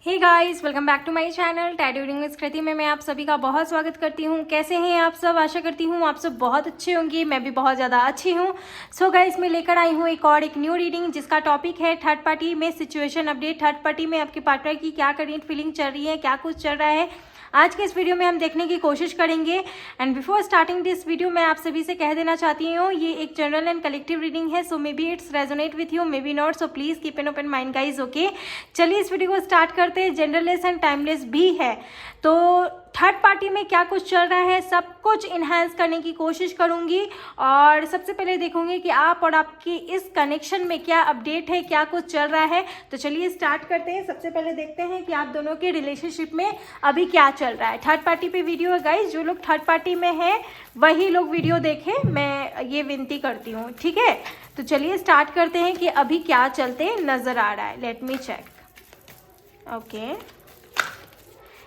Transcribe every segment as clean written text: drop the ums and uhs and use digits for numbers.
Hey guys, welcome back to my channel टैटू reading with Kriti में मैं आप सभी का बहुत स्वागत करती हूँ। कैसे हैं आप सब? आशा करती हूँ आप सब बहुत अच्छे होंगे। मैं भी बहुत ज़्यादा अच्छी हूँ। सो गाइस, मैं लेकर आई हूँ एक न्यू रीडिंग जिसका टॉपिक है थर्ड पार्टी में सिचुएशन अपडेट। थर्ड पार्टी में आपके पार्टनर की क्या करंट फीलिंग चल रही है, क्या कुछ चल रहा है, आज के इस वीडियो में हम देखने की कोशिश करेंगे। And before starting this video मैं आप सभी से कह देना चाहती हूँ ये एक जनरल एंड कलेक्टिव रीडिंग है। So maybe it's resonate with you, maybe not. So please keep an open mind guys. Okay, चलिए इस वीडियो को स्टार्ट करते हैं। जनरललेस एंड टाइमलेस भी है, तो थर्ड पार्टी में क्या कुछ चल रहा है सब कुछ इन्हांस करने की कोशिश करूंगी। और सबसे पहले देखूंगी कि आप और आपकी इस कनेक्शन में क्या अपडेट है, क्या कुछ चल रहा है। तो चलिए स्टार्ट करते हैं। सबसे पहले देखते हैं कि आप दोनों के रिलेशनशिप में अभी क्या चल रहा है। थर्ड पार्टी पे वीडियो है गाइज, जो लोग थर्ड पार्टी में हैं वही लोग वीडियो देखें, मैं ये विनती करती हूँ, ठीक है। तो चलिए स्टार्ट करते हैं कि अभी क्या चलते नजर आ रहा है। Let me check. ओके,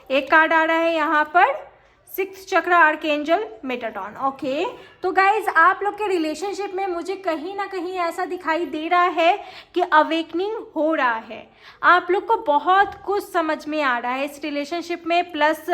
एक कार्ड आ रहा है यहाँ पर, 6 चक्र आर्कएंजल मेटाट्रॉन। ओके, तो गाइज आप लोग के रिलेशनशिप में मुझे कहीं ना कहीं ऐसा दिखाई दे रहा है कि अवेकनिंग हो रहा है। आप लोग को बहुत कुछ समझ में आ रहा है इस रिलेशनशिप में। प्लस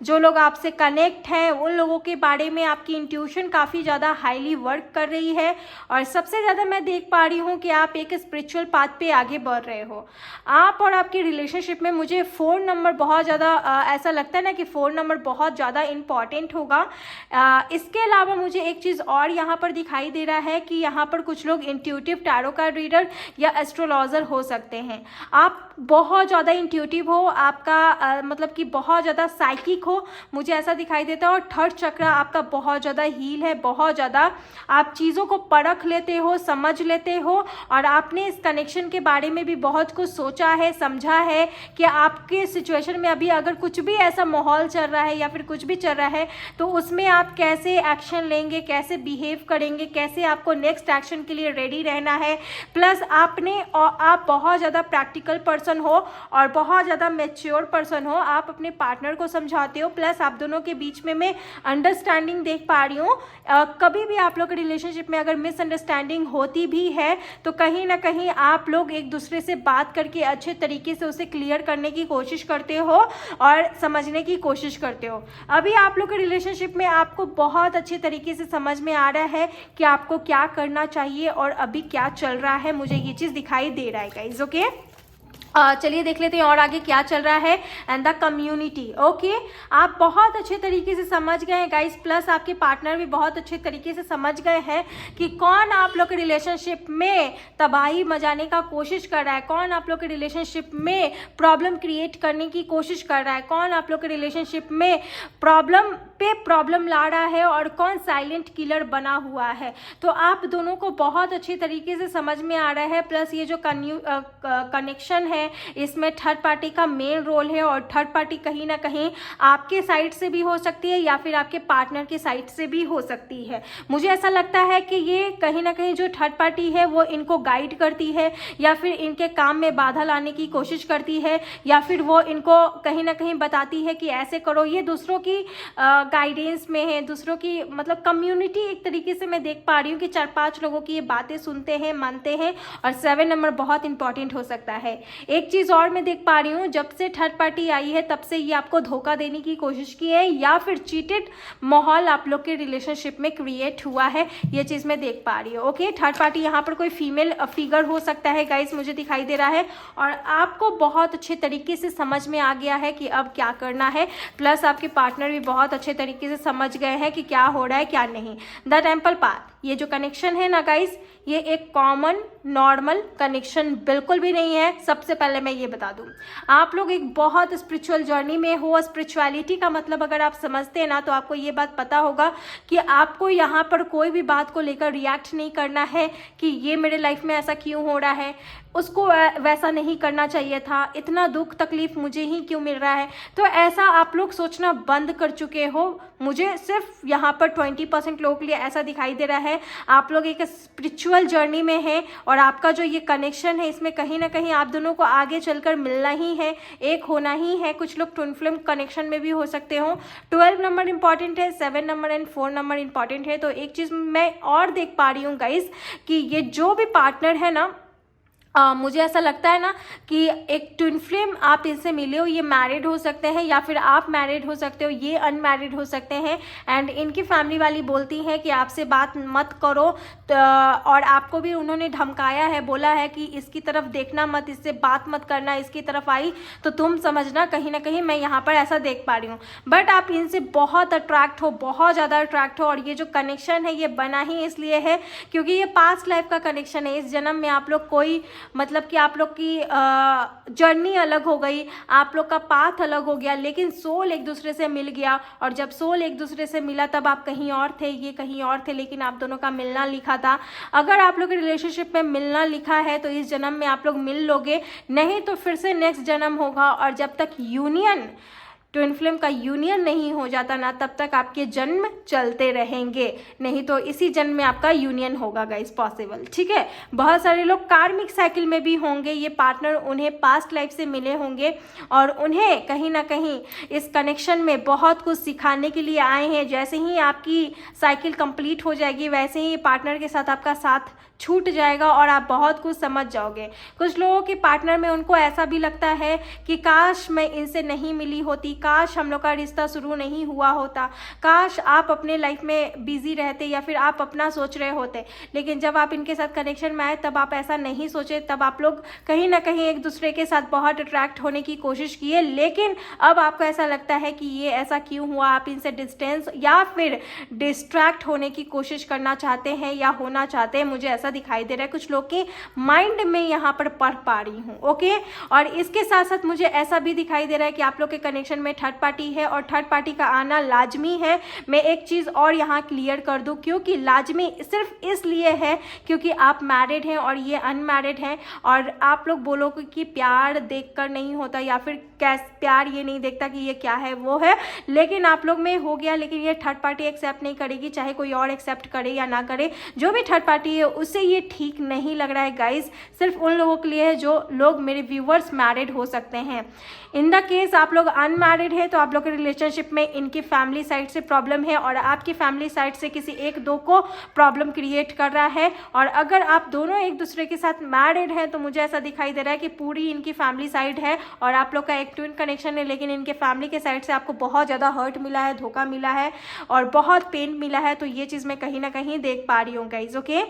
जो लोग आपसे कनेक्ट हैं उन लोगों के बारे में आपकी इंट्यूशन काफ़ी ज़्यादा हाईली वर्क कर रही है। और सबसे ज़्यादा मैं देख पा रही हूँ कि आप एक स्पिरिचुअल पाथ पे आगे बढ़ रहे हो। आप और आपकी रिलेशनशिप में मुझे 4 नंबर बहुत ज़्यादा ऐसा लगता है ना कि 4 नंबर बहुत ज़्यादा इम्पॉर्टेंट होगा। इसके अलावा मुझे एक चीज़ और यहाँ पर दिखाई दे रहा है कि यहाँ पर कुछ लोग इंट्यूटिव टैरो कार्ड रीडर या एस्ट्रोलॉजर हो सकते हैं। आप बहुत ज़्यादा इंट्यूटिव हो, आपका मतलब कि बहुत ज़्यादा साइकिक हो, मुझे ऐसा दिखाई देता है। और थर्ड चक्र आपका बहुत ज़्यादा हील है, बहुत ज़्यादा आप चीज़ों को परख लेते हो, समझ लेते हो। और आपने इस कनेक्शन के बारे में भी बहुत कुछ सोचा है, समझा है कि आपके सिचुएशन में अभी अगर कुछ भी ऐसा माहौल चल रहा है या फिर कुछ भी चल रहा है तो उसमें आप कैसे एक्शन लेंगे, कैसे बिहेव करेंगे, कैसे आपको नेक्स्ट एक्शन के लिए रेडी रहना है। प्लस आप बहुत ज़्यादा प्रैक्टिकल पर्सन हो और बहुत ज़्यादा मैच्योर पर्सन हो। आप अपने पार्टनर को समझाते हो। प्लस आप दोनों के बीच में मैं अंडरस्टैंडिंग देख पा रही हूँ। कभी भी आप लोग के रिलेशनशिप में अगर मिसअंडरस्टैंडिंग होती भी है तो कहीं ना कहीं आप लोग एक दूसरे से बात करके अच्छे तरीके से उसे क्लियर करने की कोशिश करते हो और समझने की कोशिश करते हो। अभी आप लोग के रिलेशनशिप में आपको बहुत अच्छे तरीके से समझ में आ रहा है कि आपको क्या करना चाहिए और अभी क्या चल रहा है। मुझे ये चीज़ दिखाई दे रहा है गाइज। ओके, चलिए देख लेते हैं और आगे क्या चल रहा है। And the community. ओके, आप बहुत अच्छे तरीके से समझ गए हैं गाइस। प्लस आपके पार्टनर भी बहुत अच्छे तरीके से समझ गए हैं कि कौन आप लोग के रिलेशनशिप में तबाही मचाने का कोशिश कर रहा है, कौन आप लोग के रिलेशनशिप में प्रॉब्लम क्रिएट करने की कोशिश कर रहा है, कौन आप लोग के रिलेशनशिप में प्रॉब्लम पे प्रॉब्लम ला रहा है और कौन साइलेंट किलर बना हुआ है। तो आप दोनों को बहुत अच्छे तरीके से समझ में आ रहा है। प्लस ये जो कनेक्शन है इसमें थर्ड पार्टी का मेन रोल है। और थर्ड पार्टी कहीं ना कहीं आपके साइड से भी हो सकती है या फिर आपके पार्टनर के साइड से भी हो सकती है। मुझे ऐसा लगता है कि ये कहीं ना कहीं जो थर्ड पार्टी है वो इनको गाइड करती है या फिर इनके काम में बाधा लाने की कोशिश करती है या फिर वो इनको कहीं ना कहीं बताती है कि ऐसे करो। ये दूसरों की गाइडेंस में है, दूसरों की मतलब कम्युनिटी एक तरीके से मैं देख पा रही हूँ कि 4-5 लोगों की ये बातें सुनते हैं, मानते हैं। और 7 नंबर बहुत इंपॉर्टेंट हो सकता है। एक चीज़ और मैं देख पा रही हूँ, जब से थर्ड पार्टी आई है तब से ये आपको धोखा देने की कोशिश की है या फिर चीटेड माहौल आप लोग के रिलेशनशिप में क्रिएट हुआ है। ये चीज़ मैं देख पा रही हूँ। ओके, थर्ड पार्टी यहाँ पर कोई फीमेल फिगर हो सकता है गाइस, मुझे दिखाई दे रहा है। और आपको बहुत अच्छे तरीके से समझ में आ गया है कि अब क्या करना है। प्लस आपके पार्टनर भी बहुत अच्छे तरीके से समझ गए हैं कि क्या हो रहा है क्या नहीं। द टेम्पल पाथ, ये जो कनेक्शन है ना गाइस, ये एक कॉमन नॉर्मल कनेक्शन बिल्कुल भी नहीं है। सबसे पहले मैं ये बता दूं, आप लोग एक बहुत स्पिरिचुअल जर्नी में हो। स्पिरिचुअलिटी का मतलब अगर आप समझते हैं ना तो आपको ये बात पता होगा कि आपको यहाँ पर कोई भी बात को लेकर रिएक्ट नहीं करना है कि ये मेरे लाइफ में ऐसा क्यों हो रहा है, उसको वैसा नहीं करना चाहिए था, इतना दुख तकलीफ मुझे ही क्यों मिल रहा है। तो ऐसा आप लोग सोचना बंद कर चुके हो। मुझे सिर्फ यहाँ पर 20% लोगों के लिए ऐसा दिखाई दे रहा है। आप लोग एक स्पिरिचुअल जर्नी में हैं और आपका जो ये कनेक्शन है इसमें कहीं ना कहीं आप दोनों को आगे चलकर मिलना ही है, एक होना ही है। कुछ लोग ट्विन फ्लेम कनेक्शन में भी हो सकते हो। 12 नंबर इंपॉर्टेंट है, 7 नंबर एंड 4 नंबर इंपॉर्टेंट है। तो एक चीज़ मैं और देख पा रही हूँ गाइज कि ये जो भी पार्टनर है ना मुझे ऐसा लगता है ना कि एक ट्विन फ्लेम आप इनसे मिले हो, ये मैरिड हो सकते हैं या फिर आप मैरिड हो सकते हो, ये अनमैरिड हो सकते हैं। एंड इनकी फैमिली वाली बोलती हैं कि आपसे बात मत करो, तो और आपको भी उन्होंने धमकाया है, बोला है कि इसकी तरफ देखना मत, इससे बात मत करना, इसकी तरफ आई तो तुम समझना। कहीं ना कहीं मैं यहाँ पर ऐसा देख पा रही हूँ। बट आप इनसे बहुत अट्रैक्ट हो, बहुत ज़्यादा अट्रैक्ट हो, और ये जो कनेक्शन है ये बना ही इसलिए है क्योंकि ये पास्ट लाइफ का कनेक्शन है। इस जन्म में आप लोग कोई मतलब कि आप लोग की जर्नी अलग हो गई, आप लोग का पाथ अलग हो गया, लेकिन सोल एक दूसरे से मिल गया। और जब सोल एक दूसरे से मिला तब आप कहीं और थे, ये कहीं और थे, लेकिन आप दोनों का मिलना लिखा था। अगर आप लोग के रिलेशनशिप में मिलना लिखा है तो इस जन्म में आप लोग मिल लोगे, नहीं तो फिर से नेक्स्ट जन्म होगा। और जब तक यूनियन, ट्विन फ्लेम का यूनियन नहीं हो जाता ना, तब तक आपके जन्म चलते रहेंगे, नहीं तो इसी जन्म में आपका यूनियन होगा गाइस, पॉसिबल। ठीक है, बहुत सारे लोग कार्मिक साइकिल में भी होंगे, ये पार्टनर उन्हें पास्ट लाइफ से मिले होंगे और उन्हें कहीं ना कहीं इस कनेक्शन में बहुत कुछ सिखाने के लिए आए हैं। जैसे ही आपकी साइकिल कंप्लीट हो जाएगी वैसे ही पार्टनर के साथ आपका साथ छूट जाएगा और आप बहुत कुछ समझ जाओगे। कुछ लोगों के पार्टनर में उनको ऐसा भी लगता है कि काश मैं इनसे नहीं मिली होती, काश हम लोग का रिश्ता शुरू नहीं हुआ होता, काश आप अपने लाइफ में बिजी रहते या फिर आप अपना सोच रहे होते। लेकिन जब आप इनके साथ कनेक्शन में आए तब आप ऐसा नहीं सोचे, तब आप लोग कहीं ना कहीं एक दूसरे के साथ बहुत अट्रैक्ट होने की कोशिश किए, लेकिन अब आपको ऐसा लगता है कि ये ऐसा क्यों हुआ। आप इनसे डिस्टेंस या फिर डिस्ट्रैक्ट होने की कोशिश करना चाहते हैं या होना चाहते हैं, मुझे ऐसा दिखाई दे रहा है। कुछ लोग के माइंड में यहाँ पर पढ़ पा रही हूँ। ओके, और इसके साथ साथ मुझे ऐसा भी दिखाई दे रहा है कि आप लोग के कनेक्शन में थर्ड पार्टी है और थर्ड पार्टी का आना लाजमी है। मैं एक चीज़ और यहाँ क्लियर कर दूँ, क्योंकि लाजमी सिर्फ इसलिए है क्योंकि आप मैरिड हैं और ये अनमैरिड हैं। और आप लोग बोलोगे कि प्यार देखकर नहीं होता या फिर प्यार ये नहीं देखता कि ये क्या है वो है, लेकिन आप लोग में हो गया, लेकिन ये थर्ड पार्टी एक्सेप्ट नहीं करेगी, चाहे कोई और एक्सेप्ट करे या ना करे। जो भी थर्ड पार्टी है उससे ये ठीक नहीं लग रहा है गाइज। सिर्फ उन लोगों के लिए है जो लोग मेरे व्यूवर्स मैरिड हो सकते हैं। इन द केस आप लोग अनमैरिड है तो आप लोग के रिलेशनशिप में इनकी फैमिली साइड से प्रॉब्लम है और आपकी फैमिली साइड से किसी एक दो को प्रॉब्लम क्रिएट कर रहा है। और अगर आप दोनों एक दूसरे के साथ मैरिड हैं तो मुझे ऐसा दिखाई दे रहा है कि पूरी इनकी फैमिली साइड है और आप लोग का एक ट्विन कनेक्शन है, लेकिन इनके फैमिली के साइड से आपको बहुत ज़्यादा हर्ट मिला है, धोखा मिला है और बहुत पेन मिला है। तो ये चीज़ मैं कहीं ना कहीं देख पा रही हूँ गाइज। ओके,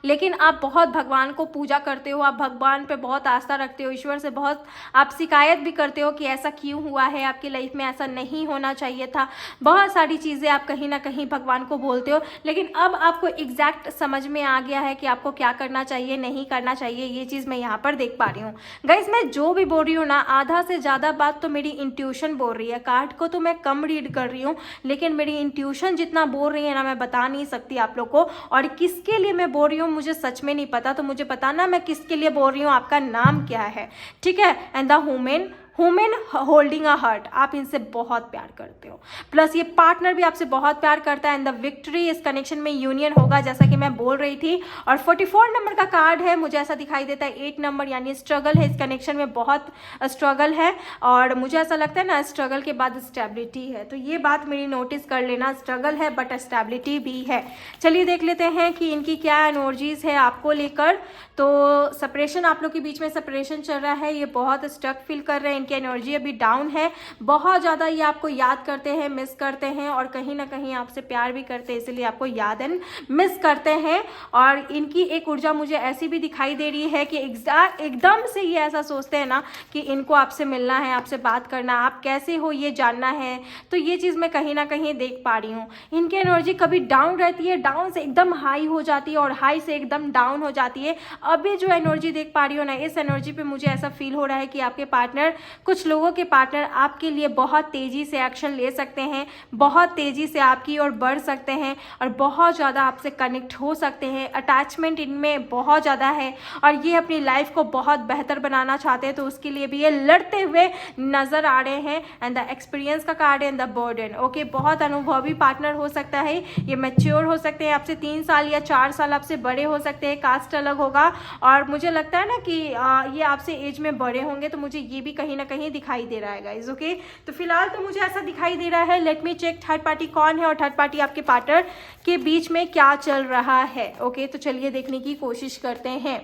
लेकिन आप बहुत भगवान को पूजा करते हो, आप भगवान पे बहुत आस्था रखते हो, ईश्वर से बहुत आप शिकायत भी करते हो कि ऐसा क्यों हुआ है, आपकी लाइफ में ऐसा नहीं होना चाहिए था। बहुत सारी चीज़ें आप कहीं ना कहीं भगवान को बोलते हो, लेकिन अब आपको एग्जैक्ट समझ में आ गया है कि आपको क्या करना चाहिए, नहीं करना चाहिए। ये चीज़ मैं यहाँ पर देख पा रही हूँ गाइस। मैं जो भी बोल रही हूँ ना, आधा से ज़्यादा बात तो मेरी इंट्यूशन बोल रही है। कार्ड को तो मैं कम रीड कर रही हूँ, लेकिन मेरी इंट्यूशन जितना बोल रही है ना, मैं बता नहीं सकती आप लोग को। और किसके लिए मैं बोल रही हूँ मुझे सच में नहीं पता, तो मुझे पता ना मैं किसके लिए बोल रही हूँ, आपका नाम क्या है, ठीक है। And the women holding a heart, आप इनसे बहुत प्यार करते हो, प्लस ये पार्टनर भी आपसे बहुत प्यार करता है। एंड द विक्ट्री, इस कनेक्शन में यूनियन होगा जैसा कि मैं बोल रही थी। और 44 नंबर का कार्ड है, मुझे ऐसा दिखाई देता है 8 नंबर यानी स्ट्रगल है। इस कनेक्शन में बहुत स्ट्रगल है और मुझे ऐसा लगता है ना स्ट्रगल के बाद स्टेबिलिटी है, तो ये बात मेरी नोटिस कर लेना। स्ट्रगल है बट स्टेबिलिटी भी है। चलिए देख लेते हैं कि इनकी क्या एनर्जीज है आपको लेकर। तो सेपरेशन, आप लोग के बीच में सेपरेशन चल रहा है, ये बहुत स्टक फील कर रहे हैं, इनकी एनर्जी अभी डाउन है, बहुत ज़्यादा ये आपको याद करते हैं, मिस करते हैं और कहीं ना कहीं आपसे प्यार भी करते हैं, इसलिए आपको याद एंड मिस करते हैं। और इनकी एक ऊर्जा मुझे ऐसी भी दिखाई दे रही है कि एकदम से ये ऐसा सोचते हैं ना कि इनको आपसे मिलना है, आपसे बात करना, आप कैसे हो ये जानना है। तो ये चीज़ मैं कहीं ना कहीं देख पा रही हूँ। इनकी एनर्जी कभी डाउन रहती है, डाउन से एकदम हाई हो जाती है और हाई से एकदम डाउन हो जाती है। अभी जो एनर्जी देख पा रही हो ना, इस एनर्जी पे मुझे ऐसा फील हो रहा है कि आपके पार्टनर, कुछ लोगों के पार्टनर आपके लिए बहुत तेज़ी से एक्शन ले सकते हैं, बहुत तेज़ी से आपकी ओर बढ़ सकते हैं और बहुत ज़्यादा आपसे कनेक्ट हो सकते हैं। अटैचमेंट इनमें बहुत ज़्यादा है और ये अपनी लाइफ को बहुत बेहतर बनाना चाहते हैं, तो उसके लिए भी ये लड़ते हुए नज़र आ रहे हैं। एंड द एक्सपीरियंस का कार्ड है, द बर्डन। ओके, बहुत अनुभवी पार्टनर हो सकता है, ये मैच्योर हो सकते हैं, आपसे 3 साल या 4 साल आपसे बड़े हो सकते हैं, कास्ट अलग होगा और मुझे लगता है ना कि ये आपसे एज में बड़े होंगे, तो मुझे ये भी कहीं ना कहीं दिखाई दे रहा है गाइज। ओके, तो फिलहाल तो मुझे ऐसा दिखाई दे रहा है। Let me check third party कौन है और थर्ड पार्टी आपके पार्टनर के बीच में क्या चल रहा है। ओके, तो चलिए देखने की कोशिश करते हैं।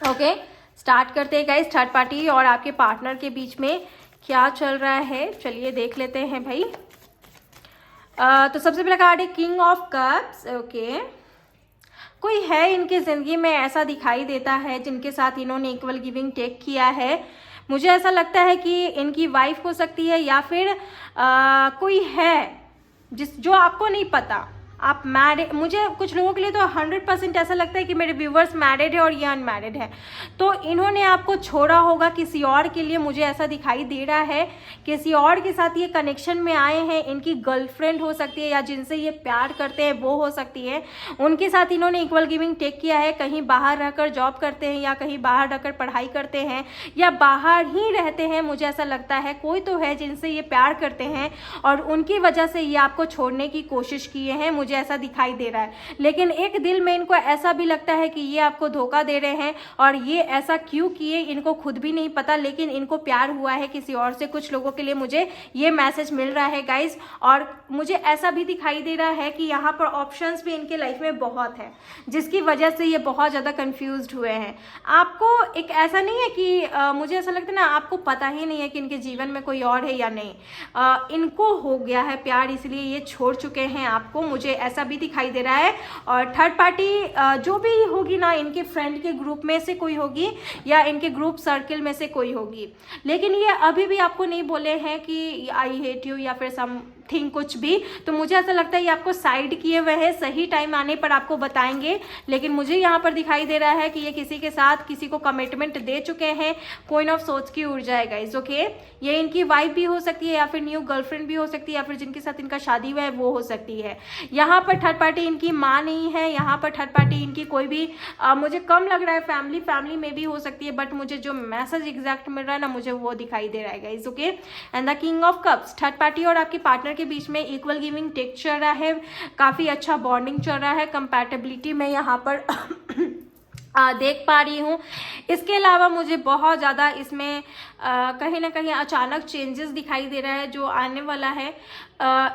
ओके, स्टार्ट करते हैं गाइस। थर्ड पार्टी और आपके पार्टनर के बीच में क्या चल रहा है, चलिए देख लेते हैं भाई। तो सबसे पहला कार्ड है किंग ऑफ कप्स। ओके, कोई है इनकी ज़िंदगी में ऐसा दिखाई देता है जिनके साथ इन्होंने इक्वल गिविंग टेक किया है। मुझे ऐसा लगता है कि इनकी वाइफ हो सकती है या फिर कोई है जो आपको नहीं पता। आप मैरिड, मुझे कुछ लोगों के लिए तो 100% ऐसा लगता है कि मेरे व्यूवर्स मैरिड है और ये अनमैरिड है, तो इन्होंने आपको छोड़ा होगा किसी और के लिए। मुझे ऐसा दिखाई दे रहा है किसी और के साथ ये कनेक्शन में आए हैं। इनकी गर्लफ्रेंड हो सकती है या जिनसे ये प्यार करते हैं वो हो सकती है, उनके साथ इन्होंने इक्वल गिविंग टेक किया है। कहीं बाहर रहकर जॉब करते हैं या कहीं बाहर रहकर पढ़ाई करते हैं या बाहर ही रहते हैं, मुझे ऐसा लगता है कोई तो है जिनसे ये प्यार करते हैं और उनकी वजह से ये आपको छोड़ने की कोशिश किए हैं, मुझे ऐसा दिखाई दे रहा है। लेकिन एक दिल में इनको ऐसा भी लगता है कि ये आपको धोखा दे रहे हैं और ये ऐसा क्यों किए इनको खुद भी नहीं पता, लेकिन इनको प्यार हुआ है किसी और से। कुछ लोगों के लिए मुझे ये मैसेज मिल रहा है गाइस, और मुझे ऐसा भी दिखाई दे रहा है कि यहाँ पर ऑप्शंस भी इनके लाइफ में बहुत है जिसकी वजह से ये बहुत ज़्यादा कंफ्यूज्ड हुए हैं। आपको एक ऐसा नहीं है कि मुझे ऐसा लगता है ना, आपको पता ही नहीं है कि इनके जीवन में कोई और है या नहीं। इनको हो गया है प्यार, इसलिए ये छोड़ चुके हैं आपको, मुझे ऐसा भी दिखाई दे रहा है। और थर्ड पार्टी जो भी होगी ना, इनके फ्रेंड के ग्रुप में से कोई होगी या इनके ग्रुप सर्कल में से कोई होगी, लेकिन ये अभी भी आपको नहीं बोले हैं कि आई हेट यू या फिर समथिंग कुछ भी। तो मुझे ऐसा लगता है ये आपको साइड किए हुए हैं, सही टाइम आने पर आपको बताएंगे। लेकिन मुझे यहाँ पर दिखाई दे रहा है कि ये किसी के साथ किसी को कमिटमेंट दे चुके हैं। क्वीन ऑफ सोर्ड्स की ऊर्जा है गाइस। ओके, ये इनकी वाइफ भी हो सकती है या फिर न्यू गर्लफ्रेंड भी हो सकती है या फिर जिनके साथ इनका शादी हुआ है वो हो सकती है। यहाँ पर थर्ड पार्टी इनकी माँ नहीं है, यहाँ पर थर्ड पार्टी इनकी कोई भी मुझे कम लग रहा है, फैमिली में भी हो सकती है, बट मुझे जो मैसेज एग्जैक्ट मिल रहा है ना, मुझे वो दिखाई दे रहा है guys. Okay, and the king of cups, third party और आपके पार्टनर के बीच में इक्वल गिविंग टेक चल रहा है, काफ़ी अच्छा बॉन्डिंग चल रहा है, कंपैटिबिलिटी में यहाँ पर देख पा रही हूँ। इसके अलावा मुझे बहुत ज़्यादा इसमें कहीं ना कहीं अचानक चेंजेस दिखाई दे रहा है जो आने वाला है।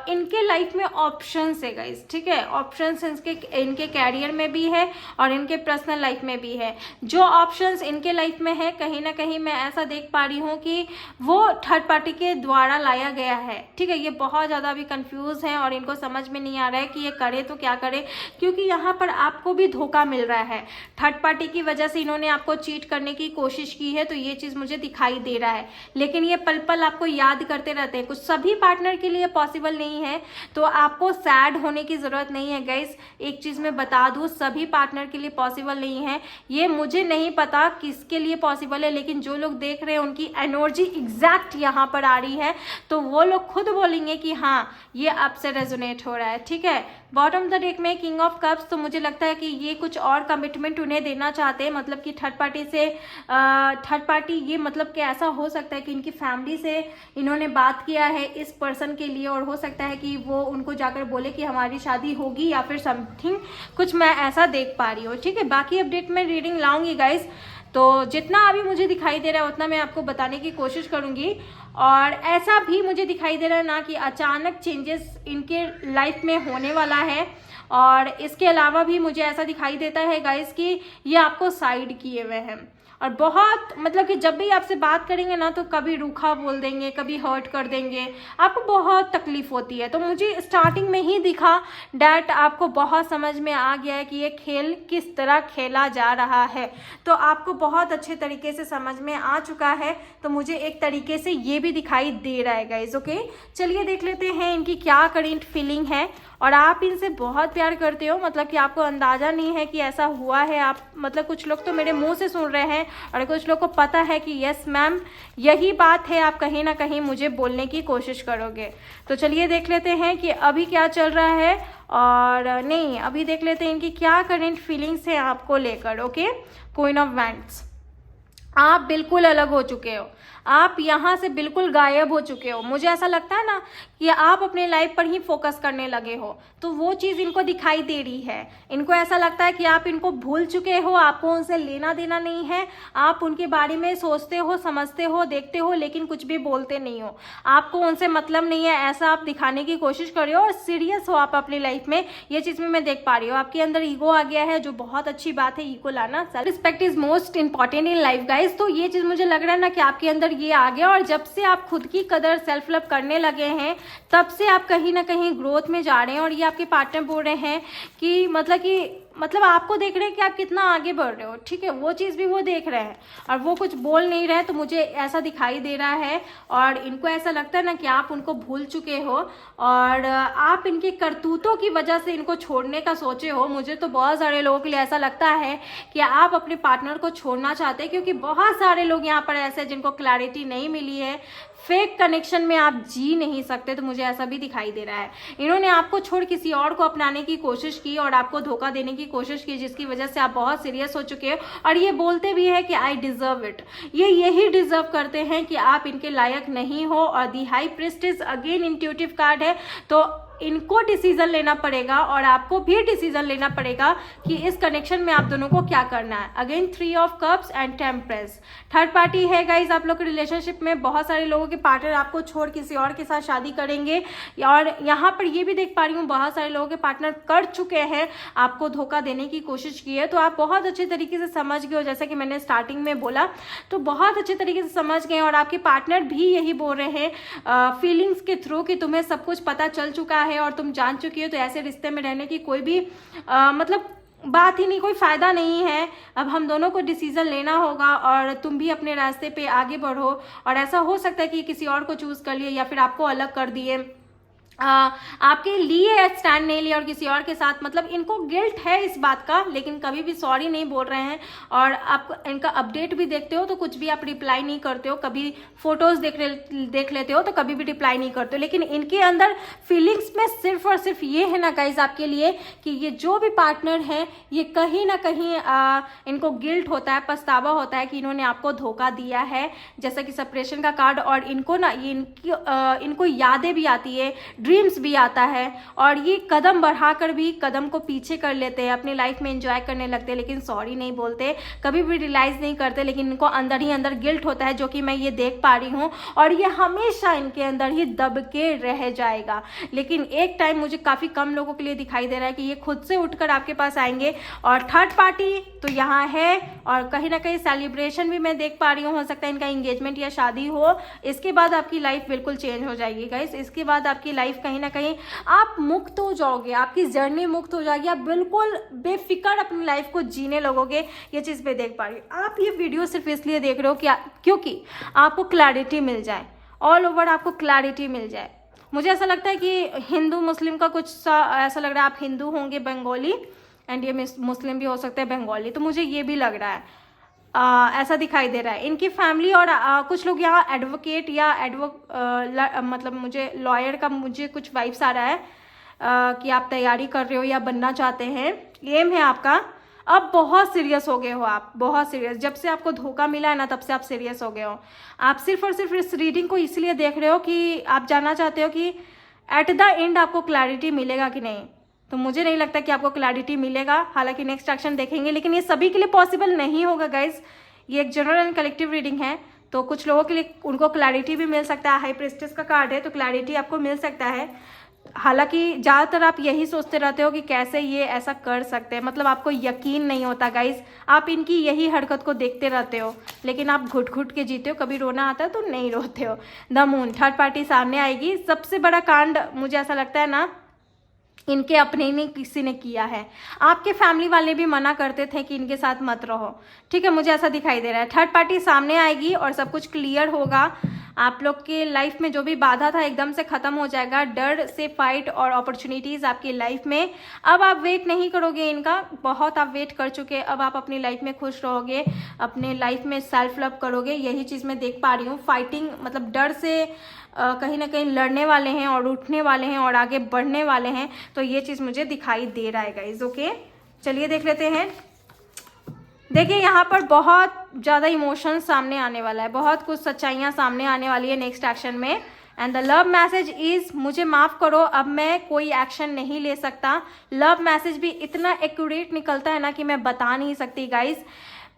इनके लाइफ में ऑप्शंस है गाइस, ठीक है, ऑप्शंस इनके कैरियर में भी है और इनके पर्सनल लाइफ में भी है। जो ऑप्शंस इनके लाइफ में है कहीं ना कहीं मैं ऐसा देख पा रही हूँ कि वो थर्ड पार्टी के द्वारा लाया गया है, ठीक है। ये बहुत ज़्यादा अभी कंफ्यूज हैं और इनको समझ में नहीं आ रहा है कि ये करे तो क्या करे, क्योंकि यहाँ पर आपको भी धोखा मिल रहा है। थर्ड पार्टी की वजह से इन्होंने आपको चीट करने की कोशिश की है, तो ये चीज़ मुझे दिखाई दे रहा है। लेकिन ये पल पल आपको याद करते रहते हैं। कुछ सभी पार्टनर के लिए पॉसिबल नहीं है, तो आपको सैड होने की ज़रूरत नहीं है गाइस। एक चीज़ मैं बता दूँ, सभी पार्टनर के लिए पॉसिबल नहीं है। ये मुझे नहीं पता किसके लिए पॉसिबल है, लेकिन जो लोग देख रहे हैं उनकी एनर्जी एग्जैक्ट यहाँ पर आ रही है, तो वो लोग खुद बोलेंगे कि हाँ ये आपसे रेजोनेट हो रहा है, ठीक है। बॉटम द डेक में किंग ऑफ कप्स, तो मुझे लगता है कि ये कुछ और कमिटमेंट उन्हें देना चाहते हैं, मतलब कि थर्ड पार्टी से थर्ड पार्टी ये मतलब कि ऐसा हो सकता है कि इनकी फैमिली से इन्होंने बात किया है इस पर्सन के लिए, और हो सकता है कि वो उनको जाकर बोले कि हमारी शादी होगी या फिर समथिंग कुछ, मैं ऐसा देख पा रही हूँ, ठीक है। बाकी अपडेट में रीडिंग लाऊंगी गाइस, तो जितना अभी मुझे दिखाई दे रहा है उतना मैं आपको बताने की कोशिश करूँगी। और ऐसा भी मुझे दिखाई दे रहा है ना कि अचानक चेंजेस इनके लाइफ में होने वाला है, और इसके अलावा भी मुझे ऐसा दिखाई देता है गाइस कि ये आपको साइड किए हुए हैं, और बहुत मतलब कि जब भी आपसे बात करेंगे ना तो कभी रूखा बोल देंगे, कभी हर्ट कर देंगे, आपको बहुत तकलीफ होती है। तो मुझे स्टार्टिंग में ही दिखा डैट आपको बहुत समझ में आ गया है कि ये खेल किस तरह खेला जा रहा है, तो आपको बहुत अच्छे तरीके से समझ में आ चुका है। तो मुझे एक तरीके से ये भी दिखाई दे रहा है गाइज। ओके, चलिए देख लेते हैं इनकी क्या करेंट फीलिंग है। और आप इनसे बहुत प्यार करते हो, मतलब कि आपको अंदाज़ा नहीं है कि ऐसा हुआ है। आप मतलब कुछ लोग तो मेरे मुंह से सुन रहे हैं और कुछ लोग को पता है कि यस मैम यही बात है, आप कहीं ना कहीं मुझे बोलने की कोशिश करोगे। तो चलिए देख लेते हैं कि अभी क्या चल रहा है, और नहीं अभी देख लेते हैं इनकी क्या करेंट फीलिंग्स है आपको लेकर। ओके, क्वीन ऑफ वैंड्स, आप बिल्कुल अलग हो चुके हो, आप यहाँ से बिल्कुल गायब हो चुके हो। मुझे ऐसा लगता है ना कि आप अपने लाइफ पर ही फोकस करने लगे हो, तो वो चीज़ इनको दिखाई दे रही है। इनको ऐसा लगता है कि आप इनको भूल चुके हो, आपको उनसे लेना देना नहीं है, आप उनके बारे में सोचते हो, समझते हो, देखते हो, लेकिन कुछ भी बोलते नहीं हो, आपको उनसे मतलब नहीं है, ऐसा आप दिखाने की कोशिश कर रहे हो और सीरियस हो आप अपनी लाइफ में। ये चीज़ में मैं देख पा रही हूँ आपके अंदर ईगो आ गया है, जो बहुत अच्छी बात है। ईगो लाना, self respect is most important in life guys. तो ये चीज़ मुझे लग रहा है ना कि आपके अंदर ये आ गया, और जब से आप खुद की कदर, सेल्फ लव करने लगे हैं, तब से आप कहीं ना कहीं ग्रोथ में जा रहे हैं। और ये आपके पार्टनर बोल रहे हैं कि मतलब आपको देख रहे हैं कि आप कितना आगे बढ़ रहे हो, ठीक है, वो चीज़ भी वो देख रहे हैं और वो कुछ बोल नहीं रहे, तो मुझे ऐसा दिखाई दे रहा है। और इनको ऐसा लगता है ना कि आप उनको भूल चुके हो और आप इनके करतूतों की वजह से इनको छोड़ने का सोचे हो। मुझे तो बहुत सारे लोगों के लिए ऐसा लगता है कि आप अपने पार्टनर को छोड़ना चाहते हैं, क्योंकि बहुत सारे लोग यहाँ पर ऐसे हैं जिनको क्लैरिटी नहीं मिली है, फेक कनेक्शन में आप जी नहीं सकते। तो मुझे ऐसा भी दिखाई दे रहा है, इन्होंने आपको छोड़ किसी और को अपनाने की कोशिश की और आपको धोखा देने की कोशिश की, जिसकी वजह से आप बहुत सीरियस हो चुके हो। और ये बोलते भी है कि आई डिजर्व इट, ये यही डिजर्व करते हैं कि आप इनके लायक नहीं हो। और the high priestess again intuitive card है, तो इनको डिसीजन लेना पड़ेगा और आपको भी डिसीजन लेना पड़ेगा कि इस कनेक्शन में आप दोनों को क्या करना है। Again 3 of cups and temperance, third party है गाइज आप लोग के रिलेशनशिप में। बहुत सारे लोगों के पार्टनर आपको छोड़ किसी और के साथ शादी करेंगे, और यहाँ पर ये भी देख पा रही हूँ बहुत सारे लोगों के पार्टनर कर चुके हैं, आपको धोखा देने की कोशिश की है। तो आप बहुत अच्छे तरीके से समझ गए हो, जैसा कि मैंने स्टार्टिंग में बोला, तो बहुत अच्छे तरीके से समझ गए। और आपके पार्टनर भी यही बोल रहे हैं फीलिंग्स के थ्रू कि तुम्हें सब कुछ पता चल चुका है और तुम जान चुकी हो, तो ऐसे रिश्ते में रहने की कोई भी मतलब बात ही नहीं, कोई फायदा नहीं है। अब हम दोनों को डिसीजन लेना होगा और तुम भी अपने रास्ते पे आगे बढ़ो। और ऐसा हो सकता है कि किसी और को चूज कर लिए या फिर आपको अलग कर दिए, आपके लिए स्टैंड नहीं लिया और किसी और के साथ, मतलब इनको गिल्ट है इस बात का, लेकिन कभी भी सॉरी नहीं बोल रहे हैं। और आप इनका अपडेट भी देखते हो तो कुछ भी आप रिप्लाई नहीं करते हो, कभी फोटोज देख लेते हो तो कभी भी रिप्लाई नहीं करते हो। लेकिन इनके अंदर फीलिंग्स में सिर्फ और सिर्फ ये है ना गाइज आपके लिए कि ये जो भी पार्टनर है, ये कहीं ना कहीं इनको गिल्ट होता है, पछतावा होता है कि इन्होंने आपको धोखा दिया है, जैसा कि सेपरेशन का कार्ड। और इनको ना ये इनको यादें भी आती है, ड्रीम्स भी आता है, और ये कदम बढ़ाकर भी कदम को पीछे कर लेते हैं, अपनी लाइफ में एंजॉय करने लगते हैं, लेकिन सॉरी नहीं बोलते, कभी भी रियलाइज नहीं करते, लेकिन इनको अंदर ही अंदर गिल्ट होता है, जो कि मैं ये देख पा रही हूँ। और ये हमेशा इनके अंदर ही दब के रह जाएगा। लेकिन एक टाइम मुझे काफ़ी कम लोगों के लिए दिखाई दे रहा है कि ये खुद से उठकर आपके पास आएंगे। और थर्ड पार्टी तो यहाँ है, और कहीं ना कहीं सेलिब्रेशन भी मैं देख पा रही हूँ, हो सकता है इनका एंगेजमेंट या शादी हो। इसके बाद आपकी लाइफ बिल्कुल चेंज हो जाएगी गाइस। इसके बाद आपकी लाइफ कहीं ना कहीं आप मुक्त हो जाओगे, आपकी जर्नी मुक्त हो जाएगी, आप बिल्कुल बेफिक्र अपनी लाइफ को जीने लगोगे। ये चीज़ पे देख पा रही हूँ। आप ये वीडियो सिर्फ इसलिए देख रहे हो कि क्योंकि आपको क्लैरिटी मिल जाए, ऑल ओवर आपको क्लैरिटी मिल जाए। मुझे ऐसा लगता है कि हिंदू मुस्लिम का कुछ ऐसा लग रहा है, आप हिंदू होंगे बंगाली, एंड ये मुस्लिम भी हो सकते हैं बंगाली, तो मुझे ये भी लग रहा है, ऐसा दिखाई दे रहा है। इनकी फैमिली और कुछ लोग यहाँ एडवोकेट या मतलब मुझे लॉयर का मुझे कुछ वाइब्स आ रहा है कि आप तैयारी कर रहे हो या बनना चाहते हैं, एम है आपका। अब बहुत सीरियस हो गए हो आप, बहुत सीरियस। जब से आपको धोखा मिला है ना, तब से आप सीरियस हो गए हो। आप सिर्फ और सिर्फ इस रीडिंग को इसलिए देख रहे हो कि आप जानना चाहते हो कि एट द एंड आपको क्लैरिटी मिलेगा कि नहीं। तो मुझे नहीं लगता कि आपको क्लैरिटी मिलेगा, हालांकि नेक्स्ट एक्शन देखेंगे, लेकिन ये सभी के लिए पॉसिबल नहीं होगा गाइज। ये एक जनरल एंड कलेक्टिव रीडिंग है, तो कुछ लोगों के लिए उनको क्लैरिटी भी मिल सकता है। हाई प्रीस्टेस का कार्ड है, तो क्लैरिटी आपको मिल सकता है। हालांकि ज़्यादातर आप यही सोचते रहते हो कि कैसे ये ऐसा कर सकते हैं, मतलब आपको यकीन नहीं होता गाइज। आप इनकी यही हरकत को देखते रहते हो, लेकिन आप घुट घुट के जीते हो। कभी रोना आता है तो नहीं रोते हो। द मून, थर्ड पार्टी सामने आएगी। सबसे बड़ा कांड मुझे ऐसा लगता है ना, इनके अपने नहीं किसी ने किया है। आपके फैमिली वाले भी मना करते थे कि इनके साथ मत रहो, ठीक है, मुझे ऐसा दिखाई दे रहा है। थर्ड पार्टी सामने आएगी और सब कुछ क्लियर होगा। आप लोग के लाइफ में जो भी बाधा था एकदम से खत्म हो जाएगा। डर से फाइट और अपॉर्चुनिटीज आपकी लाइफ में। अब आप वेट नहीं करोगे इनका, बहुत आप वेट कर चुके। अब आप अपनी लाइफ में खुश रहोगे, अपने लाइफ में सेल्फ लव करोगे, यही चीज़ मैं देख पा रही हूँ। फाइटिंग मतलब डर से कहीं ना कहीं लड़ने वाले हैं और उठने वाले हैं और आगे बढ़ने वाले हैं, तो ये चीज़ मुझे दिखाई दे रहा है गाइज। ओके, चलिए देख लेते हैं देखिए यहाँ पर बहुत ज़्यादा इमोशन सामने आने वाला है, बहुत कुछ सच्चाइयाँ सामने आने वाली है नेक्स्ट एक्शन में। And the love message is, मुझे माफ़ करो, अब मैं कोई एक्शन नहीं ले सकता। लव मैसेज भी इतना एक्यूरेट निकलता है ना कि मैं बता नहीं सकती गाइज।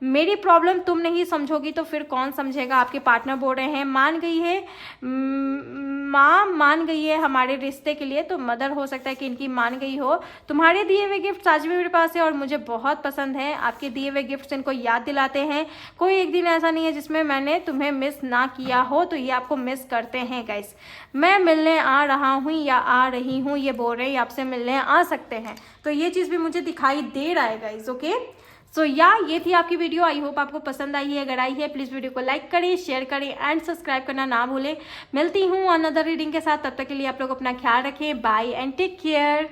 मेरी प्रॉब्लम तुम नहीं समझोगी तो फिर कौन समझेगा। आपके पार्टनर बोल रहे हैं मान गई है, माँ मान गई है हमारे रिश्ते के लिए, तो मदर हो सकता है कि इनकी मान गई हो। तुम्हारे दिए हुए गिफ्ट आज भी मेरे पास है और मुझे बहुत पसंद है। आपके दिए हुए गिफ्ट इनको याद दिलाते हैं। कोई एक दिन ऐसा नहीं है जिसमें मैंने तुम्हें मिस ना किया हो, तो ये आपको मिस करते हैं गाइस। मैं मिलने आ रहा हूँ या आ रही हूँ, ये बोल रहे हैं आपसे मिलने आ सकते हैं, तो ये चीज़ भी मुझे दिखाई दे रहा है गाइस। ओके, सो ये थी आपकी वीडियो। आई होप आपको पसंद आई है। अगर आई है प्लीज़ वीडियो को लाइक करें, शेयर करें एंड सब्सक्राइब करना ना भूलें। मिलती हूँ अनदर रीडिंग के साथ, तब तक के लिए आप लोग अपना ख्याल रखें। Bye and take care.